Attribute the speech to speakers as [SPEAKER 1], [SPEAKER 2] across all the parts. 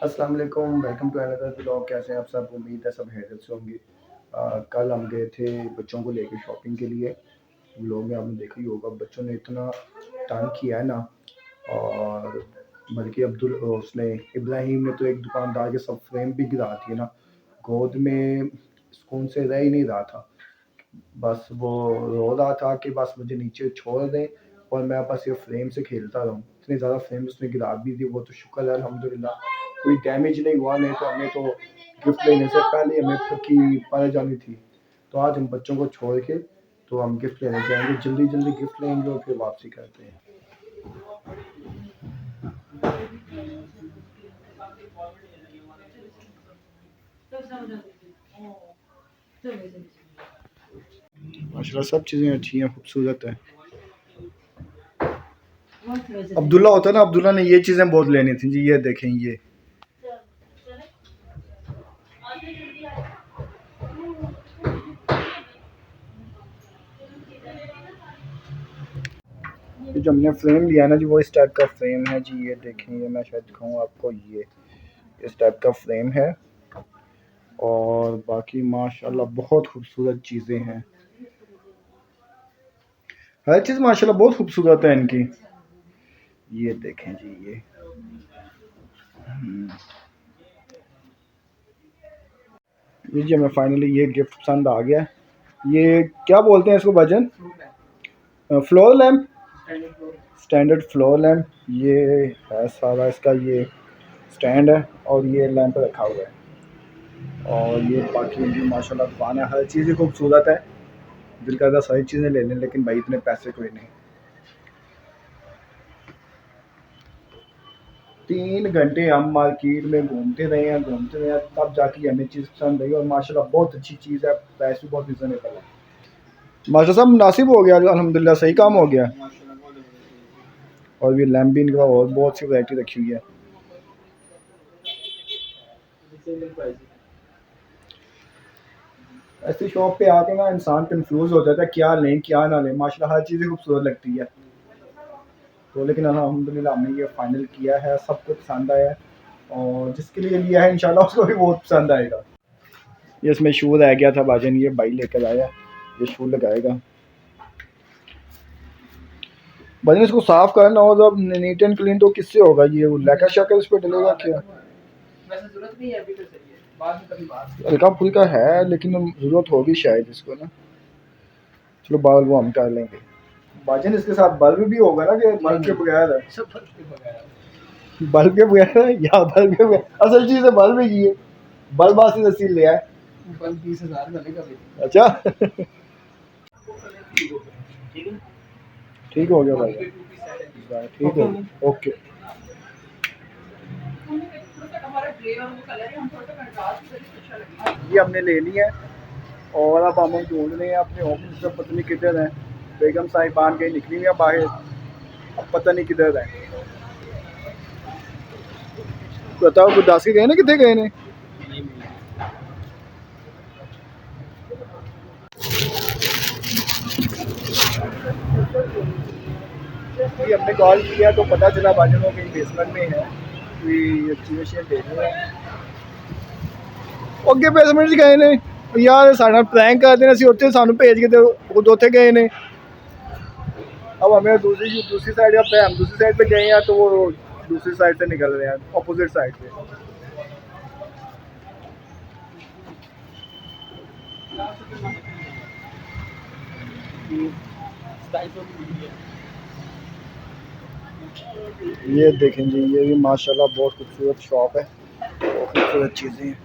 [SPEAKER 1] अस्सलाम वालेकुम, welcome to another blog. कैसे हैं आप सब? उम्मीद है सब खैरियत से होंगे। कल हम गए थे बच्चों को लेकर शॉपिंग के लिए। ब्लॉग में आपने देखा ही होगा, बच्चों ने इतना तंग किया है ना। और बल्कि अब्दुल उसने इब्राहिम ने तो एक दुकानदार के सब फ्रेम भी गिरा दिए ना। गोद में सुकून से रह ही नहीं रहा था। बस वो रो रहा था कि बस मुझे नीचे छोड़ दें और मैं बस ये फ्रेम से खेलता रहूँ। इतनी ज़्यादा फ्रेम उसने गिरा दी थी। वो तो शुक्र है अल्हम्दुलिल्लाह कोई डैमेज नहीं हुआ, नहीं तो हमें तो गिफ्ट लेने से पहले हमें की परेशानी थी। तो आज हम बच्चों को छोड़ के तो हम गिफ्ट लेने जाएंगे, जल्दी जल्दी गिफ्ट लेंगे और फिर वापसी करते हैं। माशाल्लाह सब चीज़ें अच्छी हैं, खूबसूरत है। अब्दुल्ला होता है ना, अब्दुल्ला ने ये चीज़ें बहुत लेनी थी जी। ये देखें, ये जो हमने फ्रेम लिया ना जी, वो इस टाइप का फ्रेम है जी। ये देखें, ये मैं शायद दिखाऊँ आपको, ये इस टाइप का फ्रेम है। और बाकी माशाल्लाह बहुत खूबसूरत चीज़ें हैं। हर चीज़ माशाल्लाह बहुत खूबसूरत है इनकी। ये देखें जी, ये जी हमें फाइनली ये गिफ्ट पसंद आ गया। ये क्या बोलते हैं इसको भाईजान? Floor lamp, standard floor lamp. ये है सारा इसका, ये स्टैंड है और ये लैंप रखा हुआ है। और ये बाकी इनकी माशाल्लाह दुकान है, हर चीज़ ही खूबसूरत है। दिल करता सारी चीज़ें ले लें, लेकिन भाई इतने पैसे कोई नहीं। 3 घंटे हम मार्केट में घूमते रहे हैं, तब जाके हमें चीज़ पसंद आई। और माशाल्लाह बहुत अच्छी चीज़ है, प्राइस भी बहुत रिजनेबल है। मास्टर साहब मुनासिब हो गया अल्हम्दुलिल्लाह, सही काम हो गया। और ये लैम्प भी इनका और बहुत सी वैरायटी रखी हुई है। ऐसी शॉप पे आके ना इंसान कंफ्यूज हो जाता है, क्या लें क्या ना लें। माशाल्लाह हर चीज़ खूबसूरत लगती है। तो लेकिन अल्हम्दुलिल्लाह हमने ये फाइनल किया है, सबको पसंद आया है। और जिसके लिए लिया है इंशाल्लाह उसको भी बहुत पसंद आएगा। ये इसमें शू रह गया था भाजन, ये भाई लेकर आया, ये शू लगाएगा। भाजन इसको साफ करना हो जब नीट एंड क्लीन तो किससे होगा? ये लैकर शाकर इस पर डलेगा क्या? वैसे जरूरत नहीं है, अभी तो सही है, बाद में कभी बात। हल्का फुल्का है लेकिन जरूरत होगी शायद इसको ना। चलो बाल वो हम कर लेंगे। भाजन इसके साथ बल्ब भी होगा ना, कि बल्ब के बगैर है? सब बल्ब के बगैर है या बल्ब के बगैर? असल चीज है बल्ब ही है। बल्ब आसी रसी ले आए। बल्ब 20,000 का लेगा। अच्छा ठीक हो गया भाई, ठीक है, ओके। ये हमने ले ली है और अब हम ढूंढ रहे हैं अपने ऑफिस से, पता नहीं किधर है। बेगम साहिबान कहीं निकली हुई है बाहर, अब पता नहीं किधर है। बताओ गुरदास के गए ना, कितने गए ने? ये हमने कॉल किया तो पता चला भाजन वो कहीं बेसमेंट में है, कोई चीज़ें शेयर दे रहे हैं। ਅੱਗੇ ਬੇਸਮੈਂਟ 'ਚ ਗਏ ਨੇ यार, साढ़ा प्रैंक करते हैं, उत्थे सानू भेज के खुद उत्थे गए ने। अब हमें दूसरी साइड पे, हम दूसरी साइड पे गए हैं तो वो दूसरी साइड से निकल रहे हैं, अपोजिट साइड पे। ये देखें जी, ये भी माशाल्लाह बहुत खूबसूरत शॉप है, बहुत खूबसूरत चीज़ें हैं।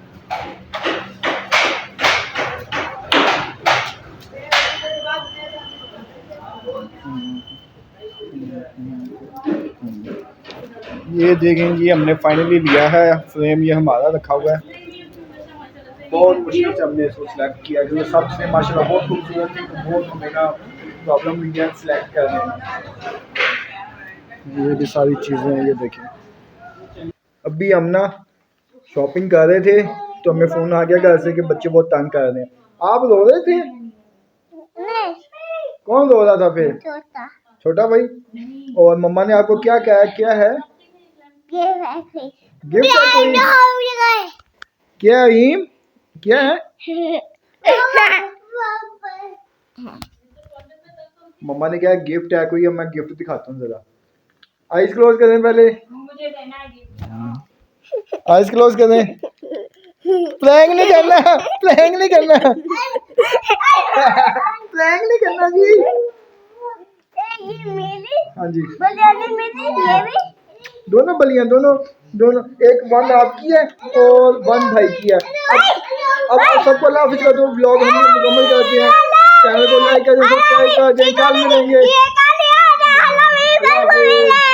[SPEAKER 1] ये देखें जी, हमने फाइनली लिया है फ्रेम, ये हमारा रखा हुआ है। बहुत मुश्किल से हमने इसको सिलेक्ट किया क्योंकि सबसे माशाल्लाह बहुत खूबसूरत थी, तो बहुत हमें ना प्रॉब्लम हुई है सिलेक्ट करने में। ये भी सारी चीज़ें हैं, ये देखें। अभी हम ना शॉपिंग कर रहे थे तो हमें फ़ोन आ गया घर से कि बच्चे बहुत तंग कर रहे हैं। आप रो रहे थे? नहीं। कौन रो रहा था फिर? छोटा। छोटा भाई। और मम्मा ने आपको क्या कहा? क्या है? गिफ्ट है कोई? क्या हीम, क्या है? मम्मा ने क्या गिफ्ट है कोई, मैं गिफ्ट दिखाता हूँ जरा। आइज क्लोज कर दें पहले,
[SPEAKER 2] मुझे देना है गिफ्ट।
[SPEAKER 1] आइज क्लोज कर दें। प्रैंक नहीं करना, प्रैंक नहीं करना, प्रैंक नहीं करना जी। हाँ जी, दोनों बलियां, दोनों दोनों, एक वन आपकी है और वन भाई की है। अब सबको अल्लाह हाफिज़ कर दो, ब्लॉग हम मुकम्मल करते हैं। चैनल को लाइक कर दें, सब्सक्राइब कर दें, कल मिलेंगे। अल्लाह हाफिज़।